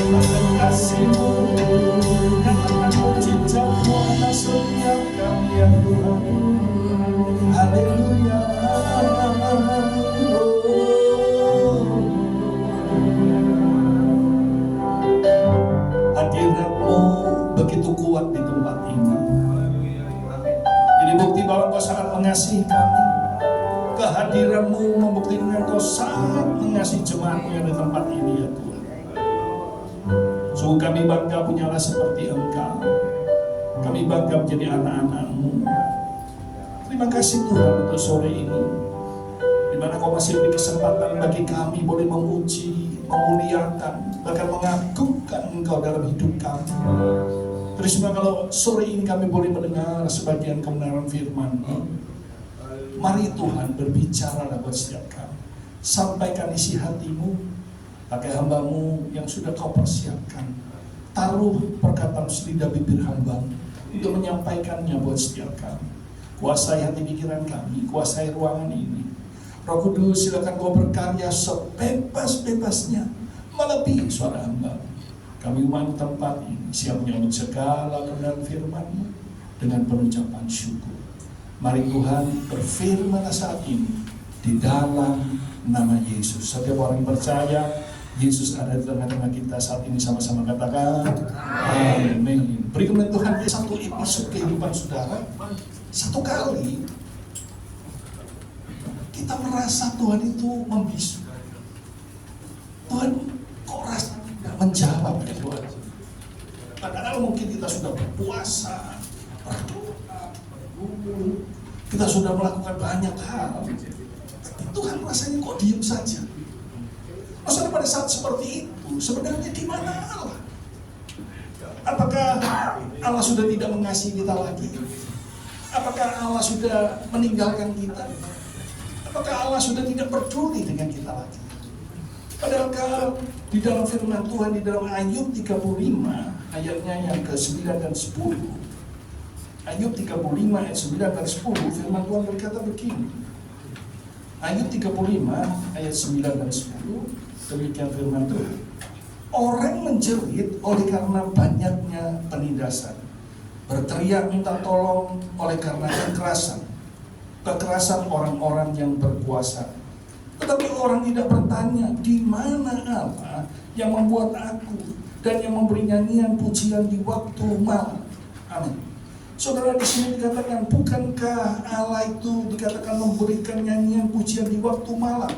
Akan kasih-Mu yang akan mencicam kuasa setiap kami ya Tuhan. Haleluya. Hadirat-Mu begitu kuat di tempat ini. Ini bukti bahwa Engkau sangat mengasihi kami. Kehadiran-Mu membuktikan Engkau sangat mengasihi jemaat-Mu yang di tempat ini ya Tuhan. Sungguh kami bangga punya Allah seperti Engkau. Kami bangga menjadi anak-anak-Mu. Terima kasih Tuhan untuk sore ini, di mana Kau masih beri kesempatan bagi kami boleh memuji, memuliakan, bahkan mengagungkan Engkau dalam hidup kami. Terima kalau sore ini kami boleh mendengar sebagian kebenaran firman-Mu. Mari Tuhan berbicara buat setiap kami. Sampaikan isi hati-Mu, pakai hamba-Mu yang sudah Kau persiapkan. Taruh perkataan lidah bibir hamba-Mu untuk menyampaikannya buat setiap kami. Kuasai hati pikiran kami, kuasai ruangan ini. Roh Kudus, silakan Kau berkarya sebebas-bebasnya, melebihi suara hamba. Kami umat tempat ini siap menyambut segala kebenaran firman-Mu dengan penucapan syukur. Mari Tuhan berfirman saat ini di dalam nama Yesus. Setiap orang percaya Yesus ada di tengah-tengah kita saat ini, sama-sama katakan amin. Beri kemuliaan Tuhan di satu episode kehidupan saudara. Satu kali kita merasa Tuhan itu membisu. Tuhan kok rasa tidak menjawab ya Tuhan. Padahal mungkin kita sudah berpuasa, berdoa, bergumul, kita sudah melakukan banyak hal. Tapi Tuhan rasanya kok diam saja. Maksudnya pada saat seperti itu sebenarnya di mana Allah? Apakah Allah sudah tidak mengasihi kita lagi? Apakah Allah sudah meninggalkan kita? Apakah Allah sudah tidak peduli dengan kita lagi? Padahal di dalam firman Tuhan, di dalam Ayub 35 ayatnya yang ke-9 dan 10, Ayub 35 ayat 9 dan 10, firman Tuhan berkata begini. Ayub 35 ayat 9 dan 10, demikian firman Tuhan. Orang menjerit oleh karena banyaknya penindasan, berteriak minta tolong oleh karena kekerasan orang-orang yang berkuasa. Tetapi orang tidak bertanya, di mana Allah yang membuat aku dan yang memberi nyanyian pujian di waktu malam. Amin. Saudara, di sini dikatakan, bukankah Allah itu dikatakan memberikan nyanyian pujian di waktu malam?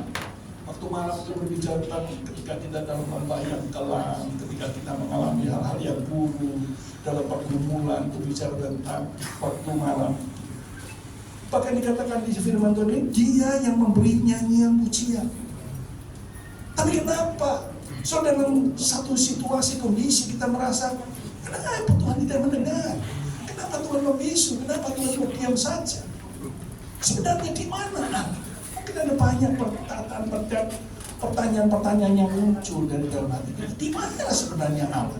Waktu malam itu berbicara tentang ketika kita dalam membayang kelam, ketika kita mengalami hal-hal yang buruk, dalam pergumulan, itu bicara tentang waktu malam. Bahkan dikatakan di firman Tuhan ini, Dia yang memberi nyanyian pujian. Tapi kenapa? So dalam satu situasi, kondisi kita merasa, kenapa Tuhan tidak mendengar? Kenapa Tuhan membisu? Kenapa Tuhan diam saja? Sebenarnya di mana? Mungkin ada banyak pertanyaan-pertanyaan yang muncul dari dalam hati kita. Di mana sebenarnya Allah?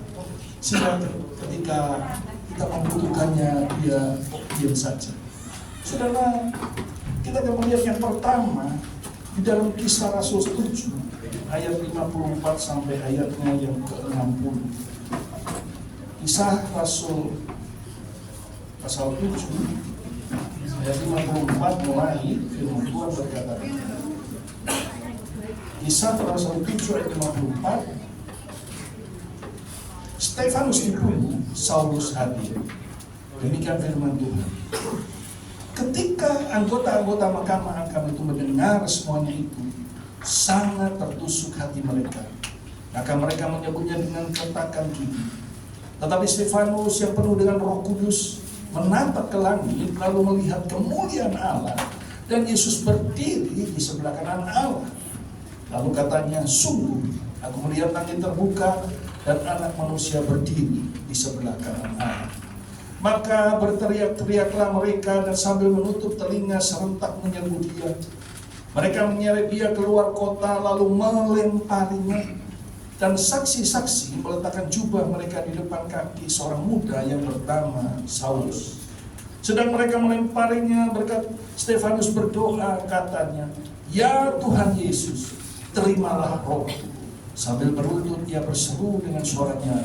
Sehingga ketika kita membutuhkannya, Dia diam saja. Saudara, kita akan melihat yang pertama di dalam Kisah Rasul 7 ayat 54 sampai ayatnya yang ke-60. Kisah Rasul pasal 7 ayat 54 mulai firman Tuhan berkata, Kisah Rasul 7 ayat 54, Stefanus dibunuh, Saulus hadir. Demikian firman Tuhan. Ketika anggota-anggota mahkamah Agama itu mendengar semuanya itu, sangat tertusuk hati mereka. Maka mereka menyebutnya dengan katakan gini. Tetapi Stefanus yang penuh dengan Roh Kudus menatap ke langit, lalu melihat kemuliaan Allah dan Yesus berdiri di sebelah kanan Allah. Lalu katanya, sungguh aku melihat langit terbuka dan Anak Manusia berdiri di sebelah kanan Allah. Maka berteriak-teriaklah mereka dan sambil menutup telinga serentak menyerbu Dia. Mereka menyeret Dia keluar kota lalu melemparinya. Dan saksi-saksi meletakkan jubah mereka di depan kaki seorang muda yang bernama Saulus. Sedang mereka melemparinya, berkat Stefanus berdoa, katanya, Ya Tuhan Yesus, terimalah rohku. Sambil berlutut ia berseru dengan suaranya,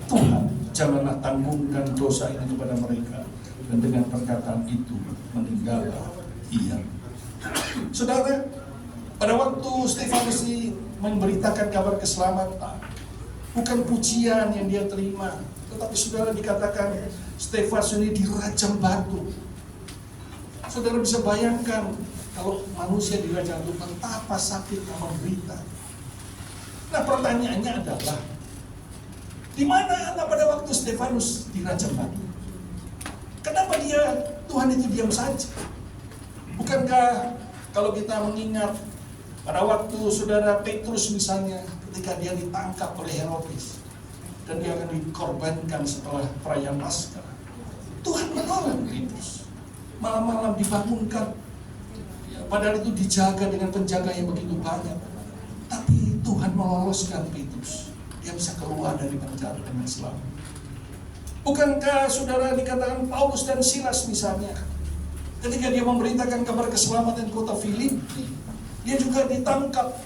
Tuhan, janganlah tanggungkan dosa ini kepada mereka. Dan dengan perkataan itu meninggallah ia. Saudara, pada waktu Stefanus memberitakan kabar keselamatan, bukan pujian yang dia terima, tetapi saudara dikatakan Stefanus ini dirajam batu. Saudara bisa bayangkan kalau manusia dirajam batu, betapa sakitnya menderita. Nah, pertanyaannya adalah, di mana Allah pada waktu Stefanus dirajam batu? Kenapa Tuhan itu diam saja? Bukankah kalau kita mengingat pada waktu saudara Petrus misalnya, ketika dia ditangkap oleh Herodes dan dia akan dikorbankan setelah perayaan Paskah, Tuhan menolong Petrus. Malam-malam dibangunkan, ya, padahal itu dijaga dengan penjaga yang begitu banyak, tapi Tuhan meloloskan Petrus. Dia bisa keluar dari penjara dengan selamat. Bukankah saudara dikatakan Paulus dan Silas misalnya, ketika dia memberitakan kabar keselamatan kota Filipi, dia juga ditangkap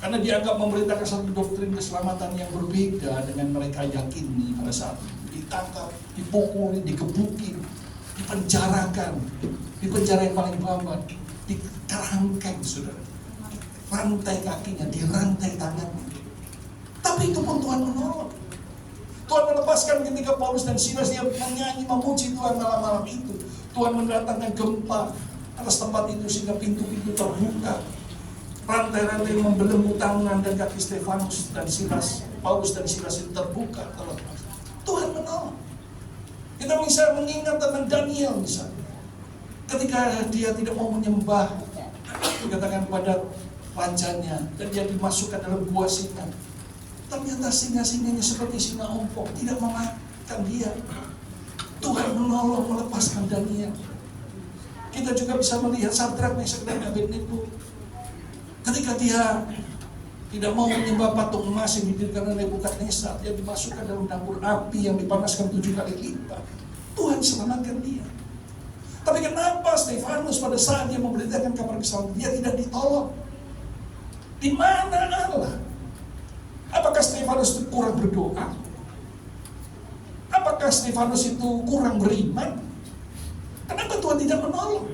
karena dianggap memberitakan satu doktrin keselamatan yang berbeda dengan mereka yakini pada saat itu. Ditangkap, dipukuli, digebukin, dipenjarakan, di penjara yang paling bawah, dikerangkeng saudara, rantai kakinya, dirantai tangannya. Tapi itu pun Tuhan menolong. Tuhan melepaskan ketika Paulus dan Silas dia menyanyi memuji Tuhan malam-malam itu. Tuhan mendatangkan gempa atas tempat itu sehingga pintu-pintu terbuka. Rantai-rantai membelenggu tangan dan kaki Stefanus dan Silas, Paulus dan Silas itu terbuka terlepas. Tuhan menolong. Kita bisa mengingat tentang Daniel misalnya. Ketika dia tidak mau menyembah, dikatakan pada rajanya, dan dia dimasukkan dalam gua singa. Ternyata singa-singanya seperti singa ompong, tidak memakan dia. Tuhan menolong melepaskan Daniel. Kita juga bisa melihat Sadrak, Mesak dan Abednego. Ketika dia tidak mau menyembah patung emas yang didirikan oleh Nebukadnezar, dia dimasukkan dalam dapur api yang dipanaskan 7 kali lipat. Tuhan selamatkan dia. Tapi kenapa Stefanus pada saat dia memberitakan kabar keselamatan, dia tidak ditolong? Di mana Allah? Apakah Stefanus itu kurang berdoa? Apakah Stefanus itu kurang beriman? Kenapa Tuhan tidak menolong?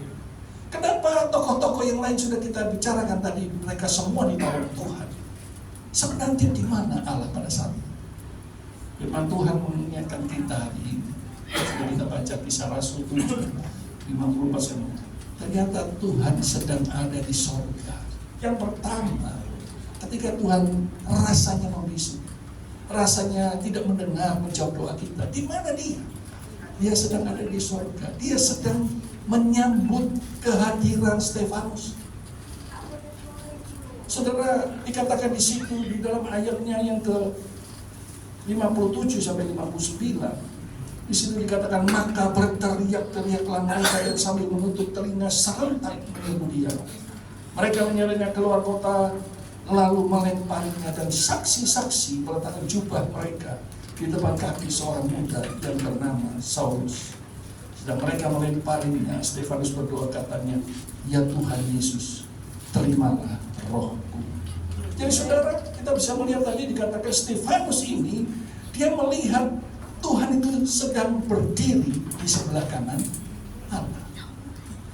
Kenapa tokoh-tokoh yang lain sudah kita bicarakan tadi, mereka semua ditolong Tuhan? Sebenarnya di mana Allah pada saat itu? Firman Tuhan mengingatkan kita hari ini. Sudah kita baca Kisah Rasul 7, 50%. Ternyata Tuhan sedang ada di sorga. Yang pertama, ketika Tuhan rasanya membisu, rasanya tidak mendengar menjawab doa kita, di mana dia? Dia sedang ada di sorga. Dia sedang menyambut kehadiran Stefanus. Saudara, dikatakan di situ di dalam ayatnya yang ke 57 sampai 59, di situ dikatakan maka berteriak-teriaklah mereka yang sambil menutup telinga serentak menunggu dia. Mereka menyerahnya keluar kota, lalu melemparinya, dan saksi-saksi meletakkan jubah mereka di depan kaki seorang muda yang bernama Saulus. Sedang mereka melemparinya, Stefanus berdoa katanya, ya Tuhan Yesus, terimalah rohku. Jadi saudara, kita bisa melihat tadi dikatakan Stefanus ini, dia melihat Tuhan itu sedang berdiri di sebelah kanan Allah.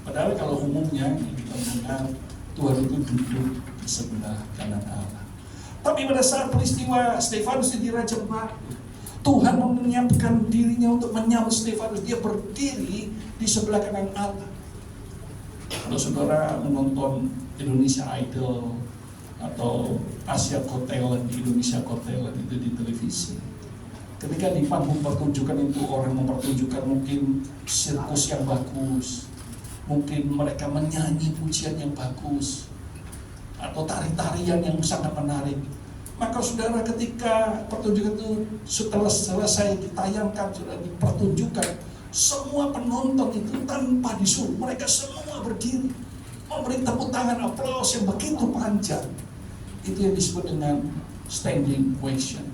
Padahal kalau umumnya kita mendengar Tuhan itu duduk di sebelah kanan Allah. Tapi pada saat peristiwa Stefanus dirajam batu, Tuhan menyiapkan dirinya untuk menyambut Stefanus. Dia berdiri di sebelah kanan Allah. Kalau saudara menonton Indonesia Idol atau Asia Got Talent, di Indonesia Got Talent itu di televisi, ketika di panggung pertunjukan itu orang mempertunjukkan mungkin sirkus yang bagus, mungkin mereka menyanyi pujian yang bagus, atau tari-tarian yang sangat menarik. Maka saudara, ketika pertunjukan itu setelah selesai ditayangkan, sudah dipertunjukkan, semua penonton itu tanpa disuruh, mereka semua berdiri memberi tepuk tangan, aplaus yang begitu panjang. Itu yang disebut dengan standing ovation.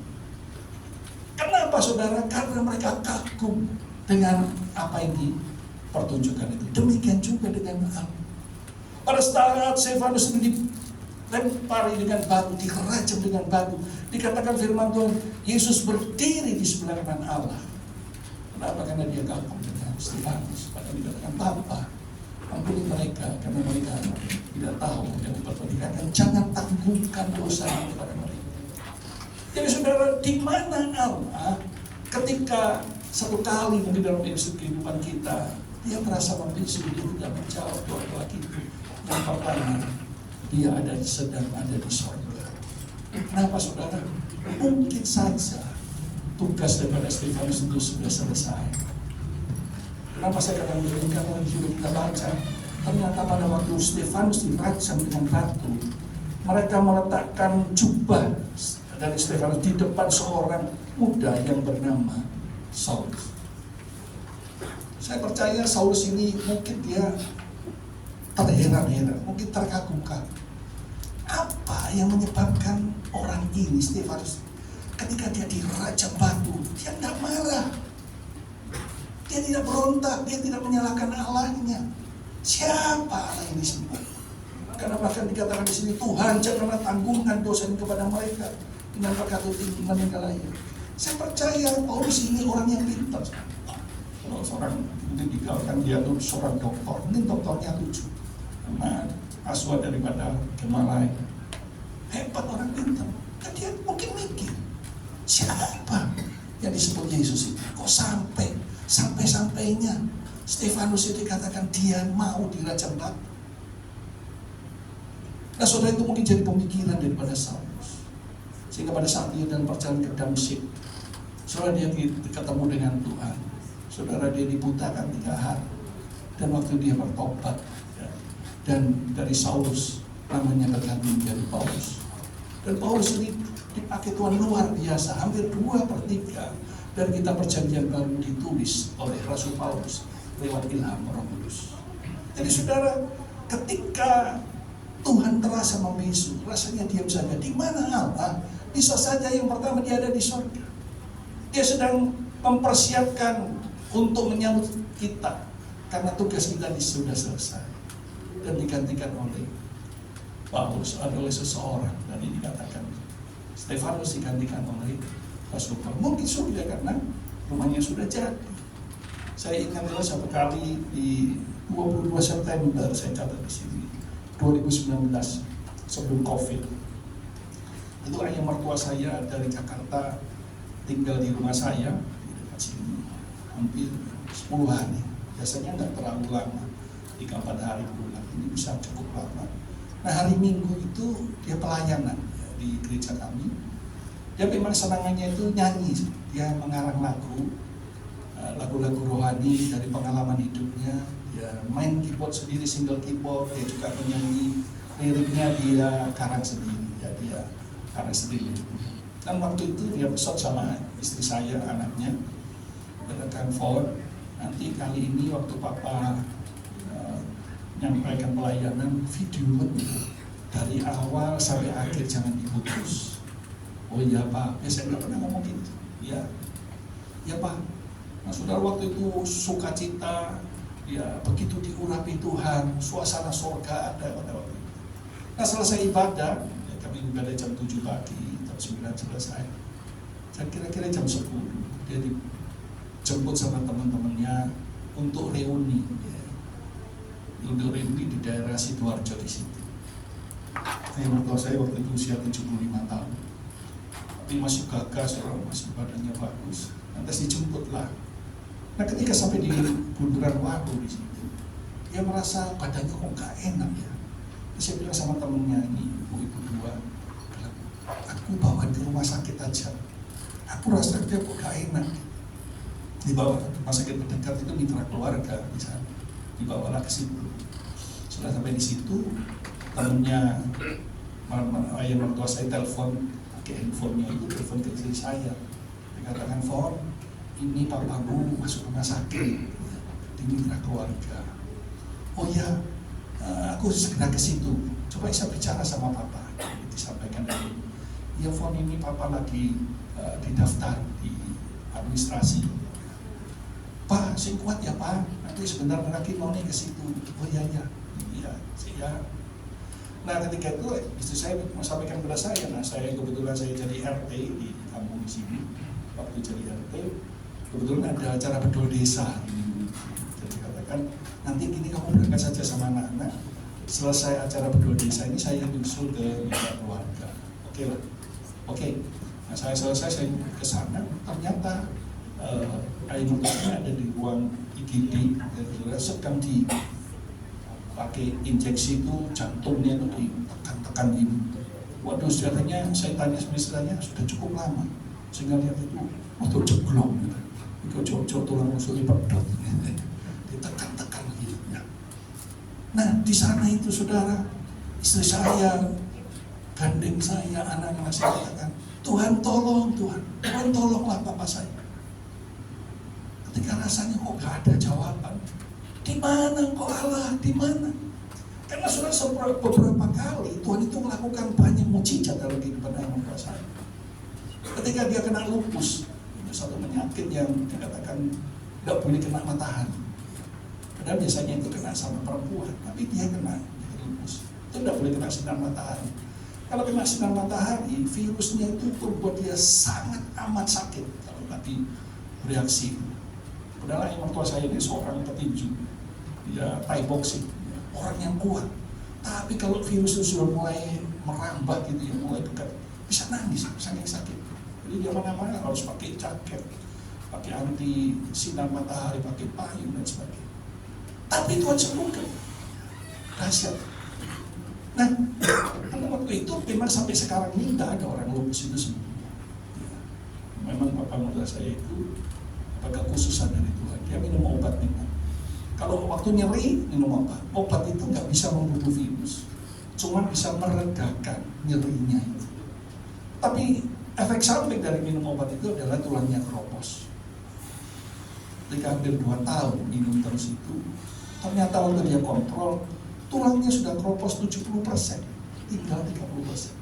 Kenapa saudara? Karena mereka kagum dengan apa yang dipertunjukkan itu. Demikian juga dengan Allah. Pada saat Stefanus ini lempari dengan batu, dirajam dengan batu. Dikatakan firman Tuhan, Yesus berdiri di sebelah kanan Allah. Kenapa? Karena dia gabung dengan Stefanus. Padahal dikatakan, Bapa, ampuni mereka, karena mereka tidak tahu yang berbuat. Dikatakan, jangan tanggungkan dosa kepada mereka. Jadi saudara, di mana Allah ketika satu kali mungkin dalam episode kehidupan kita, dia merasa membisu, dia tidak menjawab doa-doa kita. Yang pertama, dia sedang ada di sorga. Kenapa saudara? Mungkin saja tugas daripada Stefanus itu sudah selesai. Kenapa saya katakan begini? Karena sudah kita baca, ternyata pada waktu Stefanus dirajam dengan batu, mereka meletakkan jubah dari Stefanus di depan seorang muda yang bernama Saulus. Saya percaya Saulus ini mungkin dia terheran-heran, mungkin terkagum-kagum. Apa yang menyebabkan orang ini, Stefanus, ketika dia dirajam batu, dia tidak marah, dia tidak berontak, dia tidak menyalahkan Allahnya. Siapa Allah ini semua? Karena bahkan dikatakan di sini, Tuhan janganlah tanggungan dosa kepada mereka dengan perkata tinggi meninggal lahir. Saya percaya Paulus ini orang yang pintar. Kalau seorang mungkin dikatakan dia itu seorang doktor, mungkin doktornya 7, karena aswa daripada Gemalai. Hebat orang pintar. Dan dia mungkin mikir, siapa yang disebut Yesus itu? Kok sampai-sampainya Stefanus itu dikatakan dia mau dirajam batu. Nah saudara, itu mungkin jadi pemikiran daripada Saulus. Sehingga pada saat dia dalam perjalanan ke Damsyik, saudara, dia ketemu dengan Tuhan. Saudara, dia dibutakan 3 hari. Dan waktu dia bertobat, dan dari Saulus namanya berganti menjadi Paulus. Dan Paulus ini dipakai Tuhan luar biasa. Hampir 2/3 dari kitab Perjanjian Baru ditulis oleh Rasul Paulus lewat ilham Roh Kudus. Jadi saudara, ketika Tuhan terasa membisu, rasanya diam saja. Di mana Allah? Bisa saja yang pertama dia ada di surga. Dia sedang mempersiapkan untuk menyambut kita, karena tugas kita sudah selesai dan digantikan oleh Paulus adalah seseorang. Dan ini dikatakan Stefanus digantikan oleh Rasul Paulus. Mungkin sudah karena rumahnya sudah jadi. Saya ingat satu kali di 22 September, saya catat di sini, 2019, sebelum COVID. Itu ayah mertua saya dari Jakarta tinggal di rumah saya di dekat sini hampir 10 hari. Biasanya nggak terlalu lama, 3-4 hari pulang. Ini bisa cukup lama. Nah hari Minggu itu dia pelayanan di gereja kami. Dia memang senangannya itu nyanyi. Dia mengarang lagu-lagu rohani dari pengalaman hidupnya. Dia main keyboard sendiri, single keyboard. Dia juga menyanyi, liriknya dia karang sendiri. Ya, dia karang sendiri. Dan waktu itu dia besok sama istri saya, anaknya, berdekat phone. Nanti kali ini waktu Papa menyampaikan pelayanan, video dari awal sampai akhir jangan diputus. Oh iya Pak, saya nggak pernah ngomong gitu. Ya Pak. Nah saudara, waktu itu sukacita, ya begitu diurapi Tuhan, suasana surga ada pada waktu itu. Nah selesai ibadah, ya, kami ibadah jam 7 pagi, jam 9 selesai. Dan kira-kira jam 10 dia dijemput sama teman-temannya untuk reuni. Untuk reuni di daerah Sidoarjo di situ. Ayah mertua saya waktu itu usia 75 tahun, tapi masih gagas, orang masih badannya bagus. Lantas dijemput lah. Nah ketika sampai di bundaran Waru di situ, dia merasa badannya kok gak enak ya. Terus saya bilang sama temennya, ini ibu-ibu 2, aku bawa di rumah sakit aja. Aku rasa dia kok gak enak. Dibawa ke rumah sakit terdekat, itu mitra keluarga di sana. Dibawalah ke situ. Sudah sampai di situ, temennya ayah mertua saya telepon pakai handphonenya itu, telepon ke istri saya. Dia katakan, "Fon, ini papamu masuk rumah sakit di mitra keluarga." Oh ya, aku segera ke situ. Coba saya bicara sama papa. Disampaikan dari, ya Fon, ini papa lagi didaftar di administrasi. Pak, sing kuat ya Pak, nanti sebentar lagi mau nih ke situ. Oh iya, saya. Nah ketika itu istri saya sampaikan kepada saya, nah saya kebetulan saya jadi RT di kampung di sini. Waktu jadi RT, kebetulan ada acara bedol desa ini. Jadi katakan, nanti gini kamu berangkat saja sama anak-anak. Selesai acara bedol desa ini saya nyusul ke keluarga. Oke lah, oke. Nah saya selesai, saya ke sana, ternyata air mertuanya ada di ruang IGD, sedang dipakai injeksi itu, jantungnya itu ditekan-tekan ini. Waduh, katanya saya tanya misalnya sudah cukup lama, sehingga lihat itu waktu jeblok gitu. Itu jauh-jauh tulang rusuk pedot, ditekan-tekan gitu ya. Nah di sana itu saudara, istri saya gandeng saya, anak-anak saya katakan, Tuhan tolong, Tuhan tolonglah papa saya. Ketika rasanya kok gak ada jawaban, di mana engkau Allah, di mana? Karena sudah beberapa kali Tuhan itu melakukan banyak mukjizat dalam kehidupan anak saya. Ketika dia kena lupus, itu satu penyakit yang dikatakan tidak boleh kena matahari. Padahal biasanya itu kena sama perempuan, tapi dia kena lupus. Itu tidak boleh kena sinar matahari. Kalau kena sinar matahari, virusnya itu membuat dia sangat amat sakit kalau nanti bereaksi. Padahal yang mertua saya ini seorang petinju, dia Thai boxing, orang yang kuat. Tapi kalau virus itu sudah mulai merambat gitu ya, mulai dekat, bisa nangis, saking sakit. Jadi dia mana-mana harus pakai jaket, pakai anti sinar matahari, pakai payung dan sebagainya. Tapi Tuhan sembuhkan, dahsyat. Nah, waktu itu memang sampai sekarang ini tidak ada orang lupus itu sembuh. Memang bapak mertua saya itu agak khususan dari Tuhan, dia minum obat memang. Kalau waktu nyeri minum obat, obat itu nggak bisa membunuh virus, cuma bisa meredakan nyerinya itu. Tapi efek samping dari minum obat itu adalah tulangnya keropos. Ketika hampir 2 tahun minum terus itu, ternyata waktu dia kontrol, tulangnya sudah keropos 70%, tinggal 30%.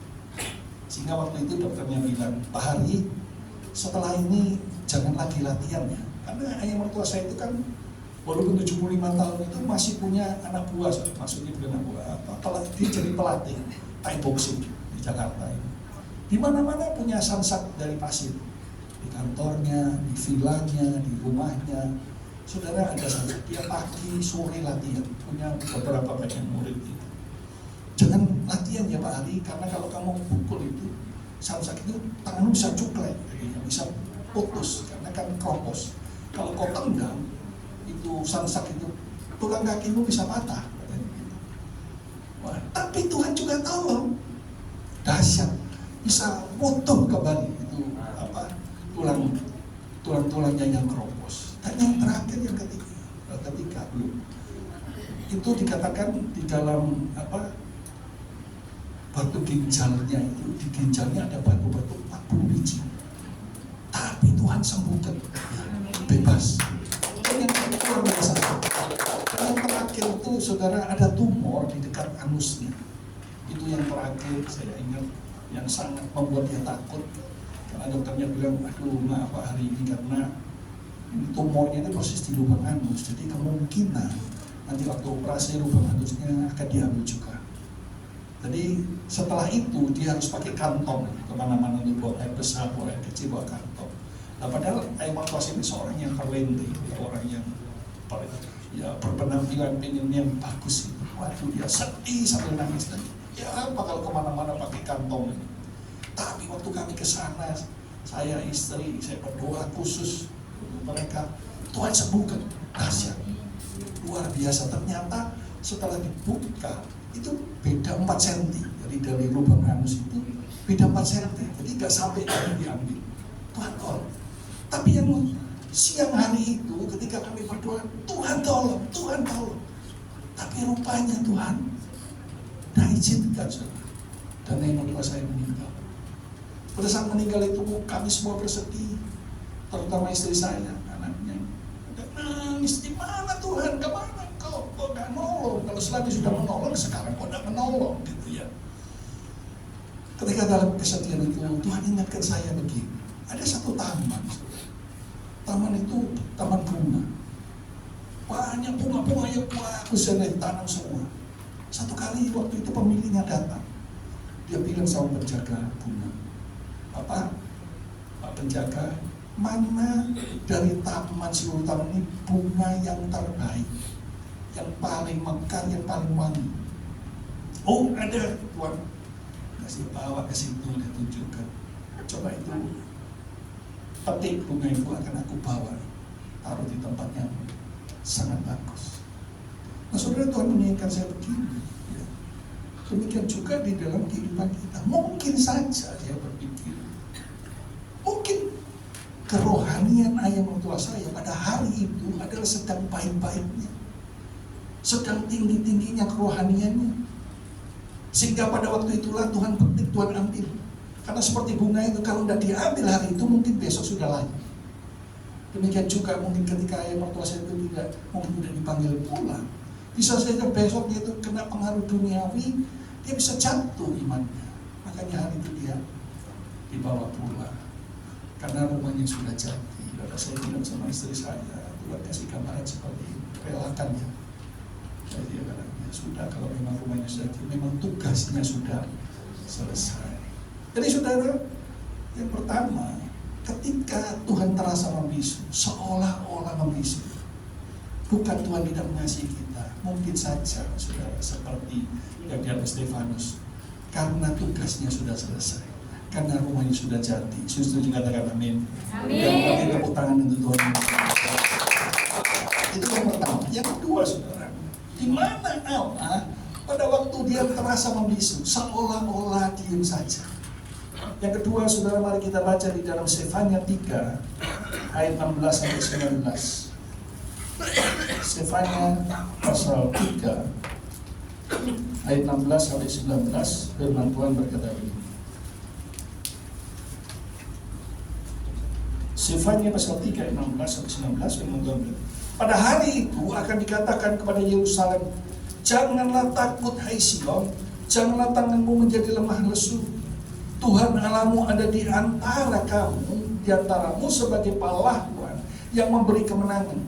Sehingga waktu itu dokternya bilang, Pak Hari, setelah ini jangan lagi latihan ya. Karena ayah mertua saya itu kan walaupun 75 tahun itu masih punya anak buah, maksudnya bukan anak buah, dia jadi pelatih Thai boxing di Jakarta ini. Di mana-mana punya samsak dari pasir, di kantornya, di vilanya, di rumahnya. Saudara ada samsak, dia pagi sore latihan, punya beberapa banyak murid itu. Jangan latihan ya Pak Hari, karena kalau kamu pukul itu samsak itu tanganmu bisa cuklek, bisa putus karena kan keropos. Kalau kau tendang itu samsak itu tulang kakimu bisa patah. Wah, tapi Tuhan juga tolong, dahsyat, bisa utuh kembali itu tulang-tulangnya yang keropos. Dan yang terakhir yang ketiga belum itu dikatakan di dalam batu ginjalnya itu, di ginjalnya ada batu-batu 40 biji. Tapi Tuhan sembuhkan, bebas. Yang terakhir itu saudara ada tumor di dekat anusnya. Itu yang terakhir saya ingat, yang sangat membuat dia takut. Karena dokternya bilang, aduh maaf Pak Hari ini karena tumornya itu persis di lubang anus. Jadi kemungkinan nanti waktu operasi lubang anusnya akan diambil juga. Jadi setelah itu dia harus pakai kantong kemana-mana untuk buang air besar, buang air kecil, bawa kantong. Nah padahal ayah mertua ini seorang yang terlente, orang yang berpenampilan yang bagus itu. Waduh dia sedih sambil nangis tadi. Ya apa kalau kemana-mana pakai kantong ini. Tapi waktu kami ke sana, saya istri, saya berdoa khusus untuk mereka. Tuhan sembuhkan, dahsyat, luar biasa. Ternyata setelah dibuka itu beda 4 cm, jadi dari lubang anus itu beda 4 cm, jadi nggak sampai kami diambil. Tuhan tolong. Tapi yang siang hari itu ketika kami berdoa, Tuhan tolong, Tuhan tolong. Tapi rupanya Tuhan tidak izinkan, dan yang mertua saya meninggal. Pada saat meninggal itu kami semua bersedih, terutama istri saya, anaknya. Nangis, di mana Tuhan, kemana kau nggak nolong? Kalau selagi sudah menolong, sekarang kau nggak menolong, gitu ya. Ketika dalam kesedihan itu, Tuhan ingatkan saya begini, ada satu taman, taman itu taman bunga, banyak bunga-bunga yang bagus yang ditanam semua. Satu kali waktu itu pemiliknya datang, dia bilang sama penjaga bunga, Pak penjaga, mana dari taman, seluruh taman ini bunga yang terbaik, yang paling mekar, yang paling wangi? Oh ada Tuan, kasih bawa ke situ, dia tunjukkan. Coba itu, petik bunga itu akan aku bawa, taruh di tempat yang sangat bagus. Nah saudara, Tuhan mengingatkan saya begini, ya. Demikian juga di dalam kehidupan kita. Mungkin saja saya berpikir, mungkin kerohanian ayah mertua saya pada hari itu adalah sedang baik-baiknya, sedang tinggi-tingginya kerohaniannya, sehingga pada waktu itulah Tuhan petik, Tuhan ambil. Karena seperti bunga itu, kalau tidak diambil hari itu, mungkin besok sudah layu. Demikian juga mungkin ketika ayah mertua saya itu mungkin tidak dipanggil pulang, bisa saja besok dia itu kena pengaruh duniawi, dia bisa jatuh imannya. Makanya hari itu dia dibawa pulang, karena rumahnya sudah jadi. Lalu saya bilang sama istri saya, Tuhan kasih gambaran seperti ini, relakan ya. Jadi ya sudah, kalau memang rumahnya sudah jadi, memang tugasnya sudah selesai. Jadi saudara, yang pertama, ketika Tuhan terasa membisu, seolah-olah membisu, bukan Tuhan tidak mengasihi kita. Mungkin saja saudara, seperti yang dialami Stefanus, karena tugasnya sudah selesai, karena rumahnya sudah jadi. Setuju katakan amin. Amin. Dan bagi tepuk tangan untuk Tuhan. Itu yang pertama. Yang kedua saudara, di mana Allah pada waktu dia terasa membisu, seolah-olah diam saja. Yang kedua saudara, mari kita baca di dalam Sefanya 3 ayat 16 sampai 19. Sefanya pasal 3 ayat 16 sampai 19, firman Tuhan berkata begini. Sefanya pasal 3 ayat 16 sampai 19, firman Tuhan berkata, pada hari itu akan dikatakan kepada Yerusalem, janganlah takut hai Sion, janganlah tanganmu menjadi lemah lesu. Tuhan Allahmu ada di antara kamu, di antaramu sebagai pahlawan yang memberi kemenangan.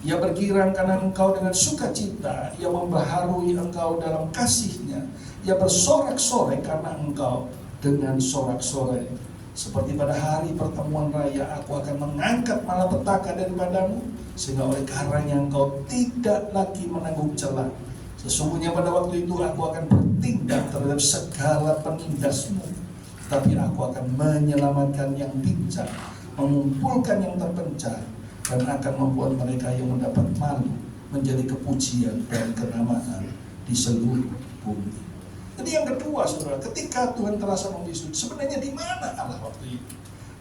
Ia bergirang kanan engkau dengan sukacita, ia membaharui engkau dalam kasihnya. Ia bersorak-sorai karena engkau dengan sorak-sorai. Seperti pada hari pertemuan raya, aku akan mengangkat malapetaka daripadamu, sehingga oleh karenanya engkau tidak lagi menanggung celah. Sesungguhnya pada waktu itu aku akan bertindak terhadap segala penindasmu, tapi aku akan menyelamatkan yang pincang, mengumpulkan yang terpencar, dan akan membuat mereka yang mendapat malu menjadi kepujian dan kenamaan di seluruh bumi. Jadi yang kedua saudara, ketika Tuhan terasa membisu, sebenarnya di mana Allah waktu itu?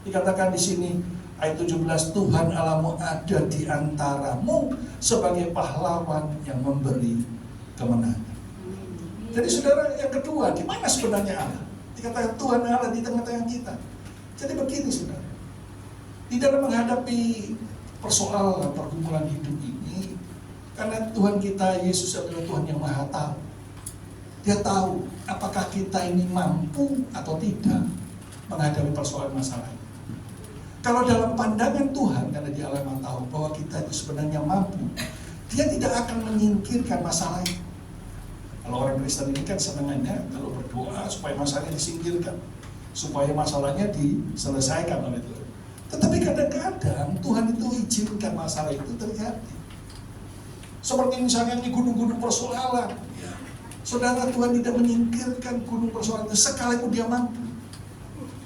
Dikatakan di sini ayat 17, Tuhan Allahmu ada di antaramu sebagai pahlawan yang memberi kemenangan. Jadi saudara, yang kedua, di mana sebenarnya Allah? Dikatakan Tuhan Allah di tengah-tengah kita. Jadi begini saudara, di dalam menghadapi persoalan pergumulan hidup ini, karena Tuhan kita Yesus adalah Tuhan yang Maha Tahu. Dia tahu apakah kita ini mampu atau tidak menghadapi persoalan masalah ini. Kalau dalam pandangan Tuhan, karena Dia Allah Maha Tahu bahwa kita itu sebenarnya mampu, Dia tidak akan menyingkirkan masalah itu. Kalau orang Kristen ini kan senangannya kalau berdoa supaya masalahnya disingkirkan, supaya masalahnya diselesaikan oleh Tuhan. Tetapi kadang-kadang Tuhan itu izinkan masalah itu terjadi. Seperti misalnya di gunung-gunung persoalan, ya. Saudara, Tuhan tidak menyingkirkan gunung persoalan itu sekalipun Dia mampu.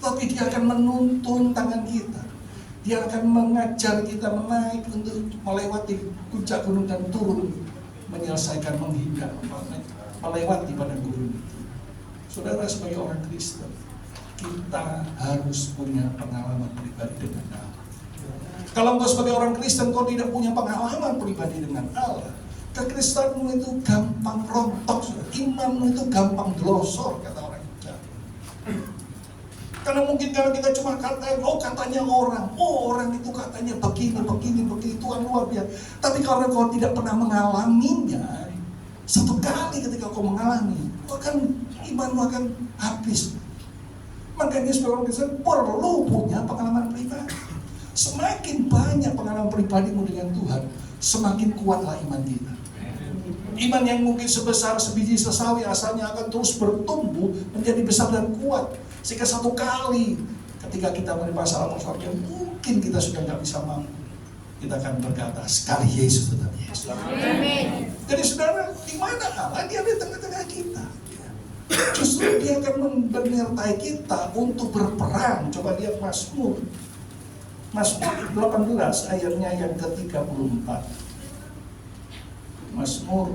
Tapi Dia akan menuntun tangan kita. Dia akan mengajar kita menaik untuk melewati puncak gunung dan turun, menyelesaikan, menghindar, melewati pada gunung itu. Saudara, sebagai orang Kristen, kita harus punya pengalaman pribadi dengan Allah. Kalau engkau sebagai orang Kristen, kau tidak punya pengalaman pribadi dengan Allah, kekristenmu itu gampang rontok, imanmu itu gampang glosor, kata orang Jawa. Karena mungkin kalau kita cuma katain, oh katanya orang itu katanya begini, Tuhan luar biasa. Tapi kalau kau tidak pernah mengalaminya, satu kali ketika kau mengalami, imanmu akan habis. Makanya sebagai orang Kristen perlu punya pengalaman pribadi. Semakin banyak pengalaman pribadimu dengan Tuhan, semakin kuatlah iman kita. Iman yang mungkin sebesar sebiji sesawi asalnya akan terus bertumbuh menjadi besar dan kuat. Sehingga satu kali ketika kita menerima salah persoalan yang mungkin kita sudah nggak bisa mampu, kita akan berkata, sekali Yesus tetap Yesus. Amin. Jadi saudara, di mana Allah? Dia di tengah-tengah kita. Justru dia akan menyertai kita untuk berperang. Coba lihat Mazmur 18 ayatnya yang ke-34. Mazmur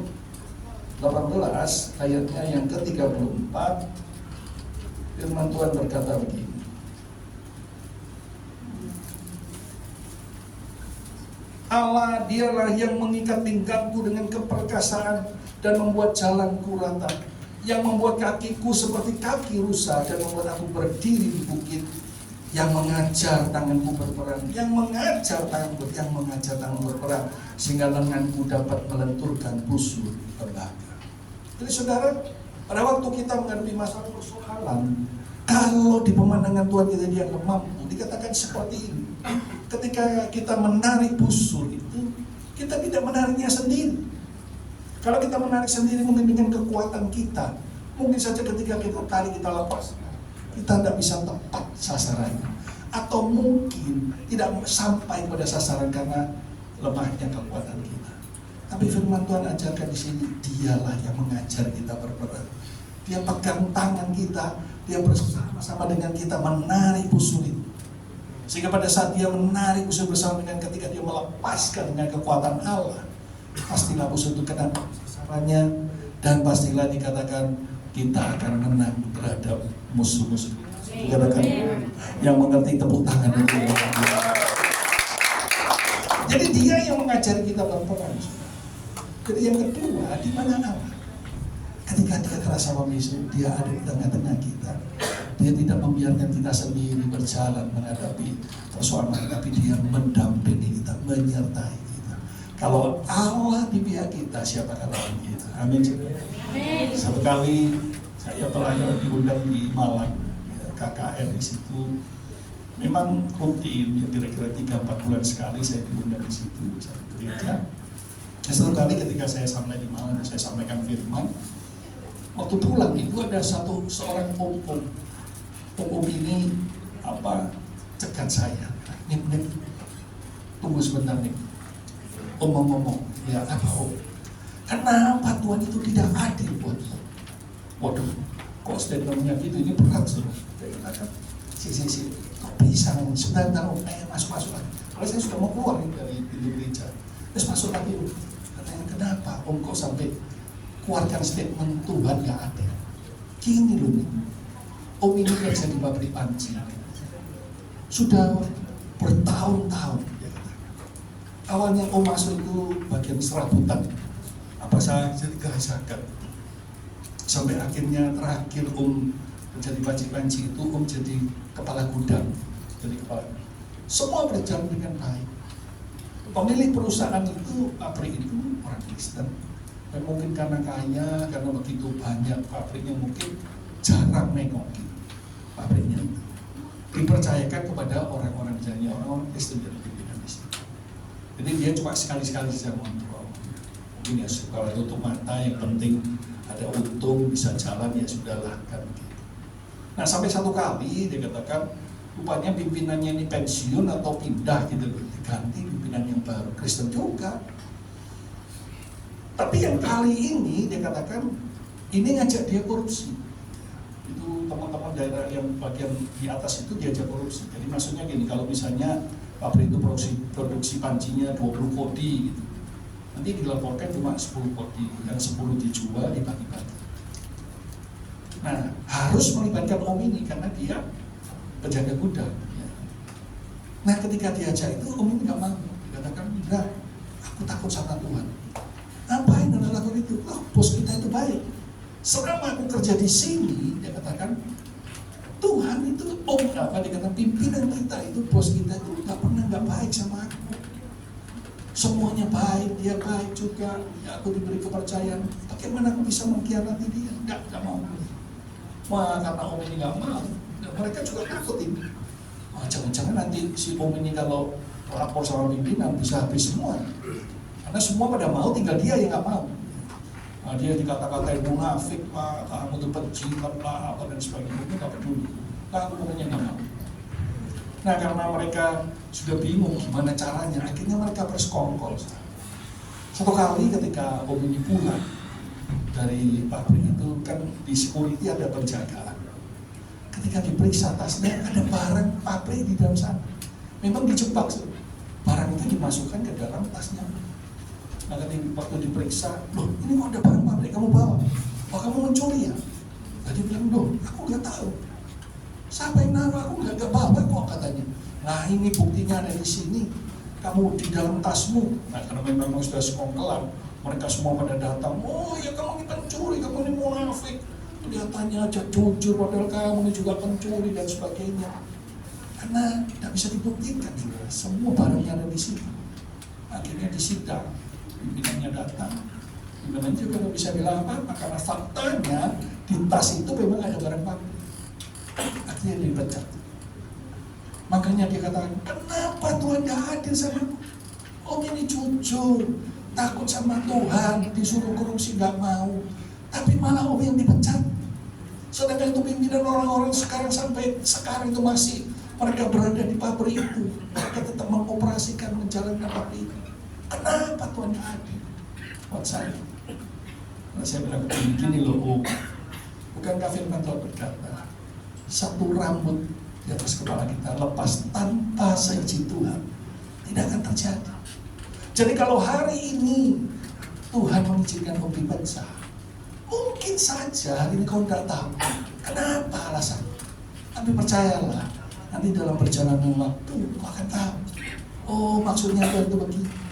18 ayatnya yang ke-34. Firman Tuhan berkata begini. Allah dialah yang mengikat pinggangku dengan keperkasaan dan membuat jalanku rata, yang membuat kakiku seperti kaki rusa dan membuat aku berdiri di bukit, yang mengajar tanganku berperang, yang mengajar tanganku berperang, sehingga lenganku dapat melenturkan busur tembaga. Jadi saudara, pada waktu kita menghadapi masalah persoalan, kalau di pemandangan Tuhan kita dianggap mampu, dikatakan seperti ini. Ketika kita menarik busur itu, kita tidak menariknya sendiri. Kalau kita menarik sendiri mungkin dengan kekuatan kita, mungkin saja ketika kita tarik kita lepas, kita tidak bisa tepat sasarannya. Atau mungkin tidak sampai pada sasaran karena lemahnya kekuatan kita. Tapi firman Tuhan ajarkan di sini, dialah yang mengajar kita berperang. Dia pegang tangan kita, dia bersama-sama dengan kita menarik busur itu. Sehingga pada saat dia menarik busur bersama dengan ketika dia melepaskan dengan kekuatan Allah, pastilah busur itu kena sasarannya, dan pastilah dikatakan kita akan menang terhadap musuh-musuh. Dikatakan yang mengerti tepuk tangan itu. Jadi dia yang mengajari kita berperang. Jadi yang kedua, di mana Allah? Ketika dia terasa memisu, dia ada di tengah-tengah kita. Dia tidak membiarkan kita sendiri berjalan menghadapi persoalan, tapi dia mendampingi kita, menyertai kita. Kalau Allah di pihak kita, siapa lawan kita? Amin. Satu kali saya pelayanan diundang di Malang, KKR di situ. Memang rutin, kira-kira 3-4 bulan sekali saya diundang di situ, satu gereja. Satu kali ketika saya sampai di Malang, saya sampaikan firman. Waktu pulang itu ada seorang om ini cegat saya. Nih, tunggu sebentar nih. Om ngomong, ya apa om? Kenapa Tuhan itu tidak adil buat lo? Waduh, kok statementnya gitu, ini berat suruh. Si, kok bisa? Sebentar om, masuk lagi. Kalau saya sudah mau keluar dari pintu gereja, terus masuk lagi om. Katanya kenapa om kok sampai keluarkan statement Tuhan gak adil? Gini loh nih. Om ini kerja di pabrik panci, sudah bertahun-tahun. Awalnya om masuk itu bagian serabutan, apa saya jadi gahasakan. Sampai akhirnya terakhir om menjadi panci itu, om jadi kepala gudang. Jadi kepala. Semua berjalan dengan baik. Pemilik perusahaan itu, pabrik itu orang Kristen. Dan mungkin karena kaya, karena begitu banyak pabriknya, mungkin jarang nengokin pabriknya. Dipercayakan kepada orang-orang misalnya orang-orang Kristen jadi pimpinan di situ. Jadi dia cuma sekali-sekali saja kontrol. Mungkin ya kalau tutup mata, yang penting ada untung, bisa jalan, ya sudahlah kan gitu. Nah sampai satu kali dia katakan rupanya pimpinannya ini pensiun atau pindah gitu, diganti pimpinan yang baru, Kristen juga. Tapi yang kali ini dia katakan ini ngajak dia korupsi. Itu teman-teman daerah yang bagian di atas itu diajak korupsi. Jadi maksudnya gini, kalau misalnya pabrik itu produksi pancinya 20 kodi gitu, nanti dilaporkan cuma 10 kodi, yang 10 dijual dibagi-bagi. Nah harus melibatkan om ini karena dia penjaga gudang ya. Nah ketika diajak itu om ini gak mau. Dikatakan enggak, aku takut sama Tuhan. Ngapain Anda lakukan itu? Oh, bos kita itu baik. Selama aku kerja di sini, dia katakan Tuhan itu dikatakan pimpinan kita itu, bos kita itu nggak baik sama aku. Semuanya baik, dia baik juga. Ya, aku diberi kepercayaan. Bagaimana aku bisa mengkhianati dia? Nggak mau. Wah, karena om ini nggak mau, dan mereka juga takut ini. Wah, jangan-jangan nanti si om ini kalau lapor sama pimpinan bisa habis semua. Karena semua pada mau, tinggal dia yang nggak mau. Nah, dia dikata-katain munafik pak, kamu tuh penjilat lah, apa dan sebagainya, itu gak peduli. Nah, aku pokoknya gak mau. Nah, karena mereka sudah bingung gimana caranya, akhirnya mereka bersekongkol. Satu kali ketika Om ini pulang dari pabrik itu, kan di security ada penjagaan. Ketika diperiksa tasnya, ada barang pabrik di dalam sana. Memang dijebak, barang itu dimasukkan ke dalam tasnya. Nah, waktu diperiksa, loh ini kok ada barang pabrik kamu bawa? Oh, kamu mencuri ya? Tadi bilang, loh aku nggak tahu. Siapa yang naruh? Aku nggak bawa kok katanya. Nah, ini buktinya ada di sini. Kamu di dalam tasmu. Nah, karena memang sudah sekongkelan, mereka semua pada datang. Oh ya, kamu ini pencuri, kamu ini munafik. Kelihatannya aja jujur, padahal kamu ini juga pencuri dan sebagainya. Karena tidak bisa dibuktikan juga. Semua barangnya ada di sini. Akhirnya disidang. Pimpinannya datang, pimpinannya juga tidak bisa bilang apa-apa karena faktanya di tas itu memang ada barang pabrik. Akhirnya dipecat. Makanya dia katakan, kenapa Tuhan gak hadir sama aku? Om ini jujur, takut sama Tuhan, disuruh korupsi gak mau, tapi malah Om yang dipecat. Sedangkan itu pimpinan orang-orang sekarang sampai sekarang itu masih mereka berada di pabrik itu, mereka tetap mengoperasikan, menjalankan pabrik itu. Kenapa Tuhan gak hadir buat saya? Nah, saya bilang begini loh Om, bukankah firman Tuhan berkata, satu rambut di atas kepala kita lepas tanpa seizin Tuhan tidak akan terjadi. Jadi kalau hari ini Tuhan mengizinkan Om dipecat, mungkin saja hari ini kau tidak tahu kenapa alasan. Tapi percayalah, nanti dalam perjalanan waktu kau akan tahu. Oh, maksudnya Tuhan itu begini.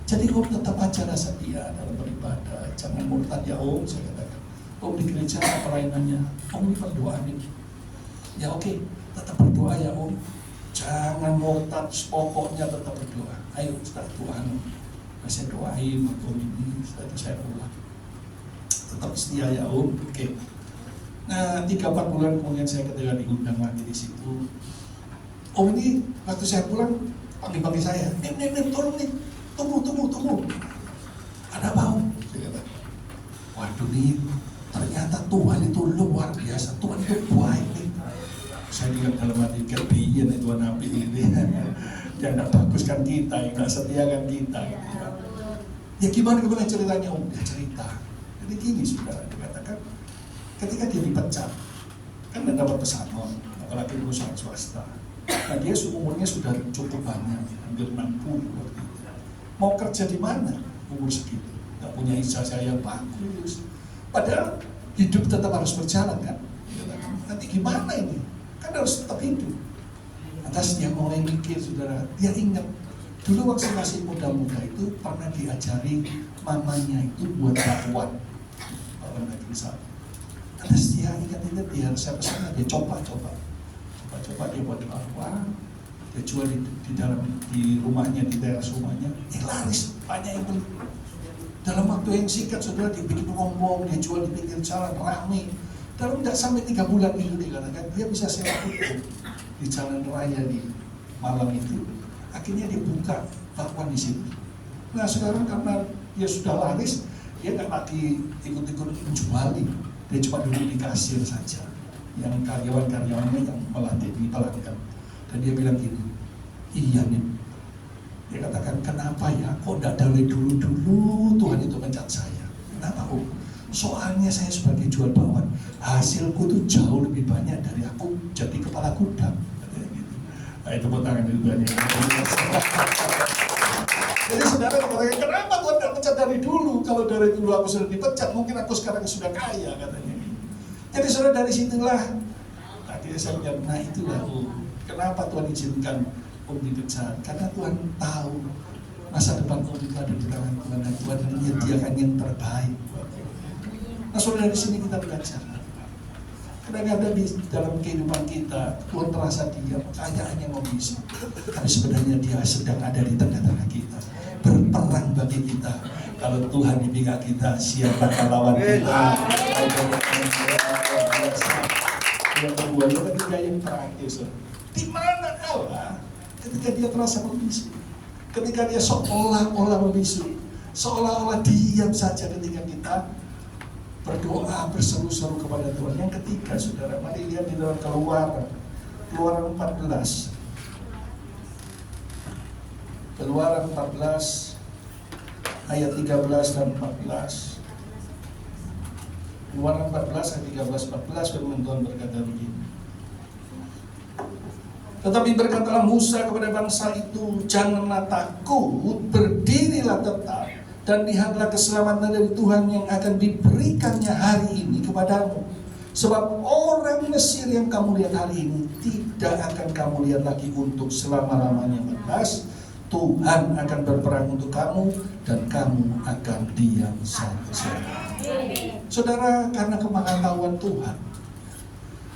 Jadi Om tetap aja rasa dia dalam beribadah, jangan murtad ya Om, saya katakan. Om di gereja apa pelayanannya? Om ini berdoa nih. Ya oke, tetap berdoa ya Om. Jangan murtad, pokoknya tetap berdoa. Ayo setelah Tuhan, saya doain Om ini, setelah itu saya pulang. Tetap setia ya Om, oke. Nah 3-4 bulan kemudian saya ketika diundang lagi di situ. Om ini waktu saya pulang panggil saya, Nim, tolong nih. Tunggu. Ada apa Om? Saya kata, waduh nih, ternyata Tuhan itu luar biasa. Tuhan itu baik nih. Saya bilang dalam hati, kebiyen itu Tuhan nabi ini. Yang tidak baguskan kita, yang tidak setiakan kita. Ya gimana ceritanya Om? Ya cerita. Jadi gini saudara, dikatakan, ketika dia dipecat, kan dia dapat pesangon, apalagi perusahaan swasta. Nah dia umurnya sudah cukup banyak, hampir 60 waktu itu. Mau kerja di mana umur segitu? Gak punya ijazah yang bagus. Padahal hidup tetap harus berjalan kan? Nanti gimana ini? Kan harus tetap hidup. Atas dia mulai mikir saudara, dia ingat dulu waktu masih muda-muda itu pernah diajari mamanya itu buat bakwan. Bakwan daging sapi. Atas dia ingat-ingat dia harus saya dia coba dia buat bakwan. Dia jual di rumahnya, di teras rumahnya, laris, banyak yang beli. Dalam waktu yang singkat, saudara dibikin rombong, dia jual di pinggir jalan, rame. Dalam tidak sampai 3 bulan itu dikatakan, dia bisa sewa tutup di jalan raya di Malang itu. Akhirnya dia buka bakwan di situ. Nah sekarang karena dia sudah laris, dia nggak lagi ikut-ikut menjuali. Dia cuma duduk di kasir saja. Yang karyawan-karyawannya yang melatih di pelanggan. Dan dia bilang gini, iya nih. Dia katakan, kenapa ya? Kok tidak dari dulu-dulu Tuhan itu mencat saya? Kenapa Om? Soalnya saya sebagai jual bakwan, hasilku tuh jauh lebih banyak dari aku jadi kepala gudang. Gitu. Nah itu tangan dari Tuhan. Jadi saudara katakan, kenapa Tuhan tidak mencat dari dulu? Kalau dari dulu aku sudah dipecat, mungkin aku sekarang sudah kaya katanya. Jadi saudara dari situlah, akhirnya saya bilang, nah itulah kenapa Tuhan izinkan Om dipecat? Karena Tuhan tahu masa depan Om itu ada di tangan Tuhan dan Tuhan menyediakan yang terbaik. Nah saudara di sini kita belajar. Kadang-kadang di dalam kehidupan kita Tuhan terasa diam, kekayaannya membisu. Tapi sebenarnya Dia sedang ada di tengah-tengah kita, berperang bagi kita. Kalau Tuhan di pihak kita, siapa lawan kita? Yang kedua, yang ketiga, yang terakhir, di mana Allah ketika dia terasa membisu, ketika dia seolah-olah membisu, seolah-olah diam saja ketika kita berdoa berseru-seru kepada Tuhan. Yang ketiga, saudara, mari lihat di dalam Keluaran 14. Keluaran 14 ayat 13 dan 14. Keluaran 14 ayat 13-14, firman Tuhan berkata begini. Tetapi berkatalah Musa kepada bangsa itu, janganlah takut, berdirilah tetap, dan lihatlah keselamatan dari Tuhan yang akan diberikannya hari ini kepadamu. Sebab orang Mesir yang kamu lihat hari ini tidak akan kamu lihat lagi untuk selama-lamanya. Tuhan akan berperang untuk kamu dan kamu akan diam saja. Saudara, karena kemahatahuan Tuhan,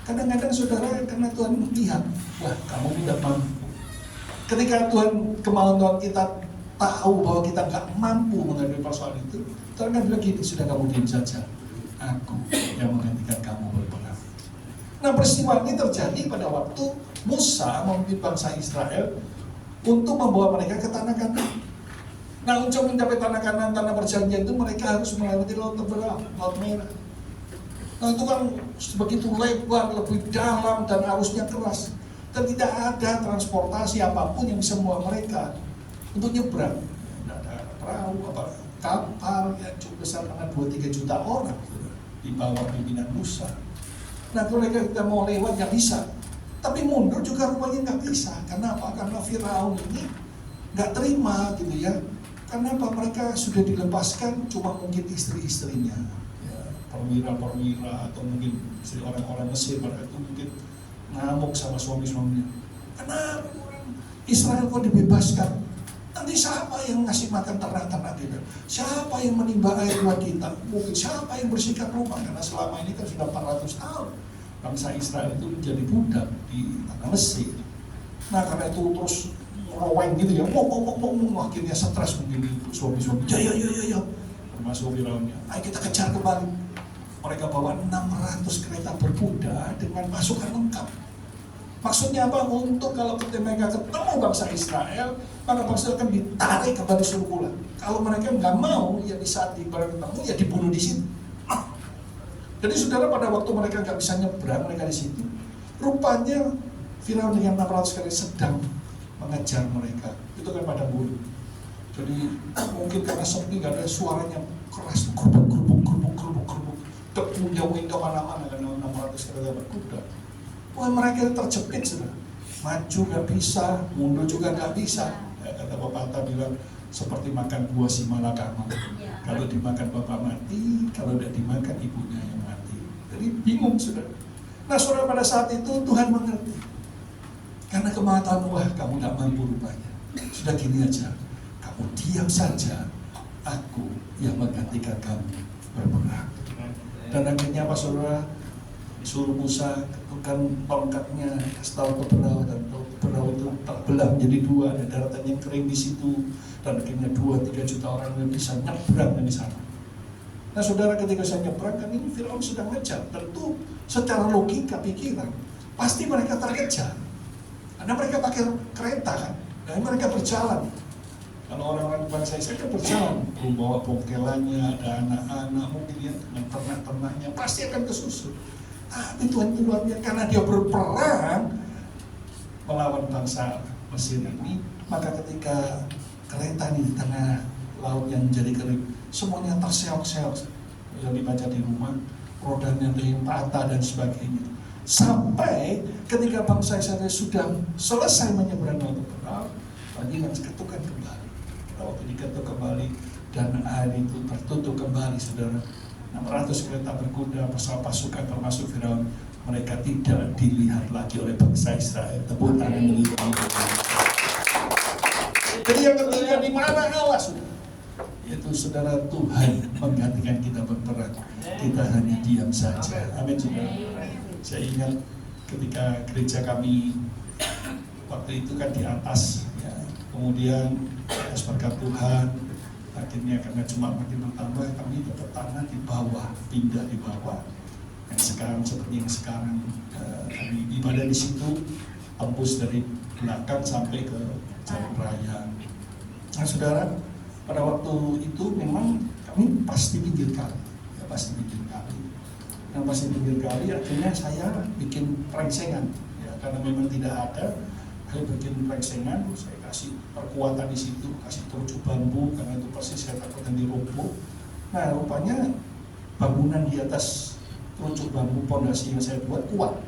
kadang-kadang saudara, karena Tuhan lihat, wah, kamu tidak mampu. Ketika kemahatahuan kita tahu bahwa kita nggak mampu menghadapi persoalan itu, Tuhan akan bilang gini, sudah kamu diam saja, aku yang menggantikan kamu berperang. Nah, peristiwa ini terjadi pada waktu Musa memimpin bangsa Israel untuk membawa mereka ke tanah Kanaan. Nah, untuk mencapai tanah Kanaan, tanah perjanjian itu mereka harus melewati laut terbelah, laut merah. Nah, itu kan begitu lebar, lebih dalam, dan arusnya keras, dan tidak ada transportasi apapun yang bisa membawa mereka untuk nyebrang. Tidak ada perahu, kapal yang cukup besar karena 2-3 juta orang di bawah pimpinan Musa. Nah, kalau kita mau lewat nggak bisa. Tapi mundur juga rupanya nggak bisa. Karena apa? Karena Firaun ini nggak terima gitu ya. Karena apa? Mereka sudah dilepaskan cuma mungkin istri-istrinya, ya, perwira-perwira atau mungkin istri orang-orang Mesir pada itu mungkin ngamuk sama suami-suaminya. Kenapa orang Israel kok dibebaskan? Nanti siapa yang ngasih makan ternak-ternak kita? Siapa yang menimba air buat kita? Mungkin siapa yang bersihkan rumah? Karena selama ini kan sudah 400 tahun bangsa Israel itu menjadi budak di tanah Mesir. Nah, karena itu terus roweng gitu ya, akhirnya stres mungkin suami-suami, ya, termasuk Firaunnya, ayo kita kejar kembali. Mereka bawa 600 kereta berkuda dengan pasukan lengkap. Maksudnya apa? Untuk kalau mereka ketemu bangsa Israel, maka bangsa akan ditarik kembali Surgula. Kalau mereka nggak mau, ya di saat ketemu, ya dibunuh di situ. Jadi saudara, pada waktu mereka nggak bisa nyebrang, mereka di situ, rupanya Firaun dengan 600 kali sedang mengejar mereka. Itu kan pada bulu. Jadi mungkin karena sepi, nggak ada suaranya keras, gerubuk. Punya window mana-mana karena 600 kali berkuda. Wah, mereka terjepit sudah. Maju nggak bisa, mundur juga nggak bisa. Ya, kata pepatah bilang seperti makan buah si malakama. Kalau dimakan bapak mati, kalau tidak dimakan ibunya yang mati. Jadi bingung sudah. Nah, saudara, pada saat itu Tuhan mengerti. Karena kemahatahuan, wah, kamu tidak mampu rupanya. Sudah gini aja, kamu diam saja, aku yang menggantikan kamu berperang. Dan akhirnya apa, saudara? Suruh Musa ketukan tongkatnya, kasih tahu ke perahu, dan perahu itu terbelah menjadi 2, ada daratan yang kering di situ, dan akhirnya 2-3 juta orang yang bisa nyebrang di sana. Nah, saudara, ketika saya nyebrang, kan ini Firaun sedang ngejar. Tentu secara logika pikiran pasti mereka terkejar, karena mereka pakai kereta kan, dan mereka berjalan. Kalau orang-orang bangsa Israel berjalan, membawa bongkelannya, ada anak-anak mungkin ya, dengan ternak-ternaknya, pasti akan kesusul. Tapi Tuhan itu luar biasa, karena dia berperang melawan bangsa Mesir ini, maka ketika kereta di tengah laut yang jadi kering, semuanya terseok-seok, yang dibaca di rumah, rodanya ada yang patah dan sebagainya. Sampai ketika bangsa Israel sudah selesai menyeberang laut Tebal, lagi ketukan kembali. Waktu diketuk kembali dan air itu tertutup kembali, saudara. 600 kereta berkuda bersama pasukan termasuk Firaun, mereka tidak dilihat lagi oleh bangsa Israel. Tepuk tangan dulu. Jadi yang ketiga, di mana Allah, sudah? Yaitu saudara, Tuhan menggantikan kita berperang. Kita hanya diam saja. Amin, saudara. Saya ingat ketika gereja kami waktu itu kan di atas, ya. Kemudian atas berkat Tuhan, akhirnya karena cuma makin bertambah, kami dapat tanah di bawah, pindah di bawah. Yang sekarang seperti yang sekarang, kami ibadah di situ, tembus dari belakang sampai ke jalan raya. Nah, saudara, pada waktu itu memang kami pasti pinggir kali, ya, pasti pinggir kali. yang masih pinggir kali. Akhirnya saya bikin prengsengan, ya, karena memang tidak ada. Saya bikin prengsengan, saya kasih perkuatan di situ, kasih terucuk bambu karena itu pasti saya takut nanti roboh. Nah, rupanya bangunan di atas terucuk bambu pondasi yang saya buat kuat,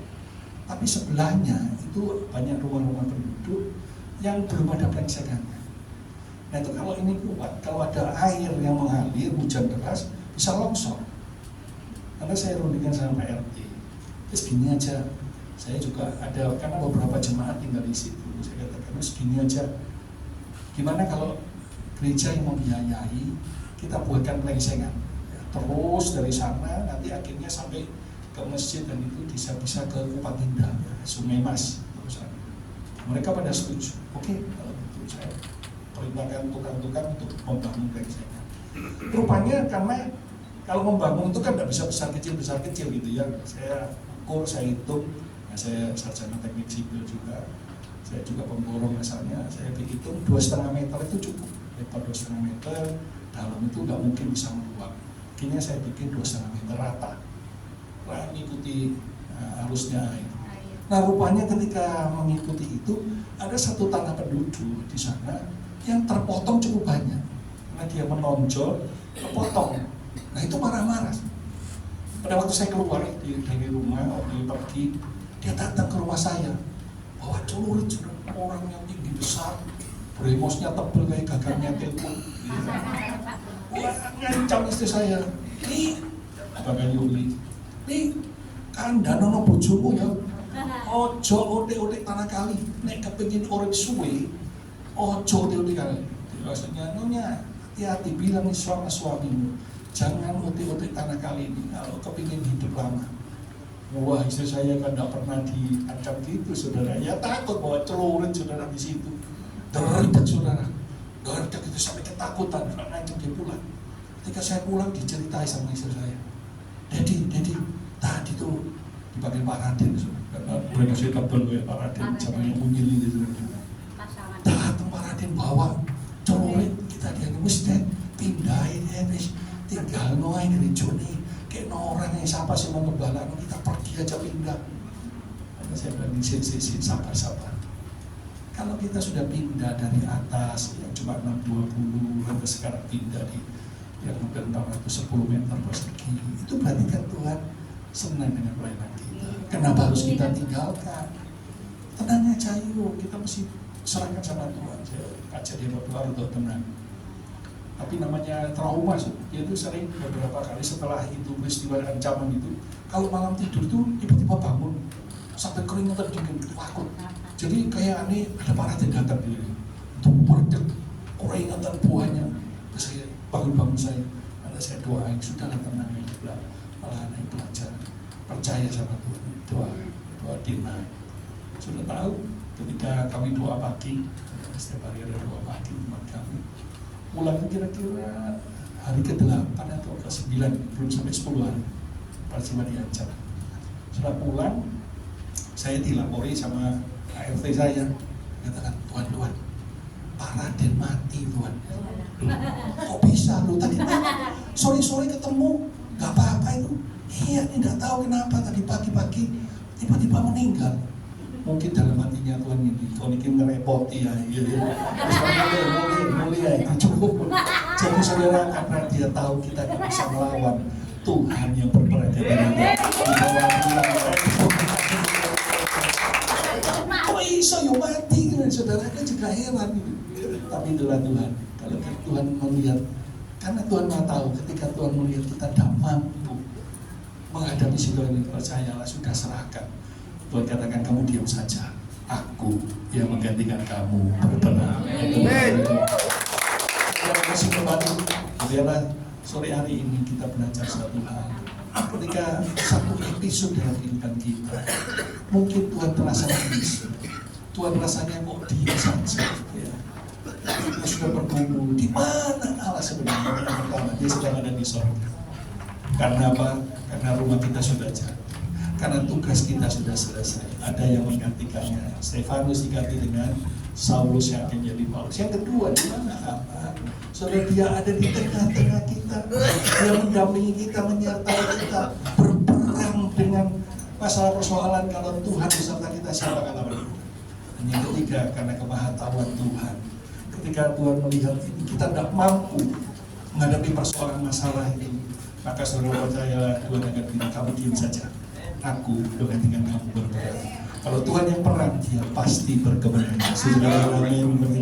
tapi sebelahnya itu banyak rumah-rumah penduduk yang belum ada prengsengannya. Nah itu kalau ini kuat, kalau ada air yang mengalir, hujan deras bisa longsor. Karena saya rundingkan sama Pak RT, terus gini aja. Saya juga ada, karena beberapa jemaat tinggal di situ. Saya katakan, segini aja. Gimana kalau gereja yang membiayai, kita buatkan plengsengan. Ya, terus dari sana, nanti akhirnya sampai ke masjid dan itu bisa ke Kupat Indah, ya, Sungai Mas. Terus, mereka pada setuju. Oke, kalau gitu saya perintahkan tukang-tukang untuk membangun plengsengan. Rupanya karena kalau membangun itu kan tidak bisa besar kecil gitu ya. Saya ukur, saya hitung. Saya sarjana teknik sipil juga, saya juga pemborong asalnya. Saya hitung 2,5 meter itu cukup, lebar 2,5 meter, dalam itu nggak mungkin bisa meluap. Akhirnya saya bikin 2,5 meter rata, mengikuti arusnya air. Nah rupanya ketika mengikuti itu ada satu tanah penduduk di sana yang terpotong cukup banyak, karena dia menonjol, terpotong. Nah itu marah-marah. Pada waktu saya keluar dari rumah, waktu pergi, dia datang ke rumah saya, bawa celurit, orang yang tinggi besar, bremosnya tebel kayak gagangnya telepon. Wah, ngancam istri saya, nih, Bapak Yuli, nih, kandhanono bojomu ya, ojo otek-otek tanah kali, nek kepengin urip suwe, ojo otek-otek kali. Maksudnya, Nyonya, hati-hati bilang sama suamimu, jangan otek-otek tanah kali ini kalau kepingin hidup lama. Wah, istri saya kan tidak pernah diancam gitu, saudara. Ya takut bawa celurit, saudara, di situ. Derdek, saudara. Derdek itu sampai ketakutan, karena ngancam dia pulang. Ketika saya pulang, diceritai sama istri saya. Dedi, tadi tuh dipanggil Pak Raden, saudara. Karena mereka saya tebel kayak Pak Raden, sama yang unyil ini, saudara. Datang Pak Raden bawa celurit, kita dia mesti pindahin, tinggal noai dari Joni. Kayak orang yang siapa sih mau ngebalan, kita pergi aja pindah. Karena saya bilang, sabar. Kalau kita sudah pindah dari atas yang cuma 620 sampai sekarang pindah di yang udah 610 meter persegi, itu berarti kan Tuhan senang dengan pelayanan kita. Kenapa harus kita tinggalkan? Tenang aja yuk, kita mesti serahkan sama Tuhan. Saya kaca dia berdoa untuk tenang. Tapi namanya trauma, dia itu sering beberapa kali setelah itu peristiwa ancaman itu, kalau malam tidur tuh tiba-tiba bangun sampai keringetan dingin, takut. Jadi kayak ini ada Pak Raden datang di tubuh berdek, keringetan buahnya. Terus saya bangun saya, karena saya doain, sudahlah tenang ya, malah anak belajar, percaya sama Tuhan, doa dina. Sudah tahu, ketika kami doa pagi, setiap hari ada doa pagi umat kami. Pulang kira-kira hari ke-8 atau ke-9, belum sampai 10 hari peristiwa diancam. Setelah pulang, saya dilapori sama ART saya, katakan, Tuhan, Pak Raden mati, Tuhan. Kok bisa lu tadi sore-sore ketemu, gak apa-apa itu. Iya, ini gak tahu kenapa tadi pagi-pagi tiba-tiba meninggal. Mungkin dalam hatinya Tuhan ini, Tuhan ini ngerepoti ya, mulia itu cukup. Jadi saudara, karena dia tahu kita tidak bisa melawan Tuhan yang berperan di bawah kok iso yo mati kan, saudara kan juga heran. Tapi itulah Tuhan, kalau Tuhan melihat, karena Tuhan mau tahu ketika Tuhan melihat kita tidak mampu menghadapi situasi ini, percayalah, sudah serahkan. Tuhan katakan, kamu diam saja, aku yang menggantikan kamu berbenah. Terima kasih kembali. Biarlah sore hari ini kita belajar satu hal. Ketika satu episode dalam kehidupan kita, mungkin Tuhan terasa nangis, Tuhan rasanya kok diam saja. Ya. Kita sudah bergumul, di mana Allah sebenarnya? Yang pertama, dia sedang ada di sorga. Karena apa? Karena rumah kita sudah jadi. Karena tugas kita sudah selesai. Ada yang menggantikannya. Stefanus diganti dengan Saulus yang akan jadi Paulus. Yang kedua, di mana apa? Saudara, dia ada di tengah-tengah kita. Dia mendampingi kita, menyertai kita, berperan dengan masalah persoalan kalau Tuhan beserta kita siapa akan lawan? Dan yang ketiga, karena kemahatauan Tuhan. Ketika Tuhan melihat ini, kita tidak mampu menghadapi persoalan masalah ini, maka saudara percayalah Tuhan akan bilang, kamu diam saja. Aku dengan kamu berperang. Kalau Tuhan yang perang, dia pasti berkemenangan. Saudara, amin.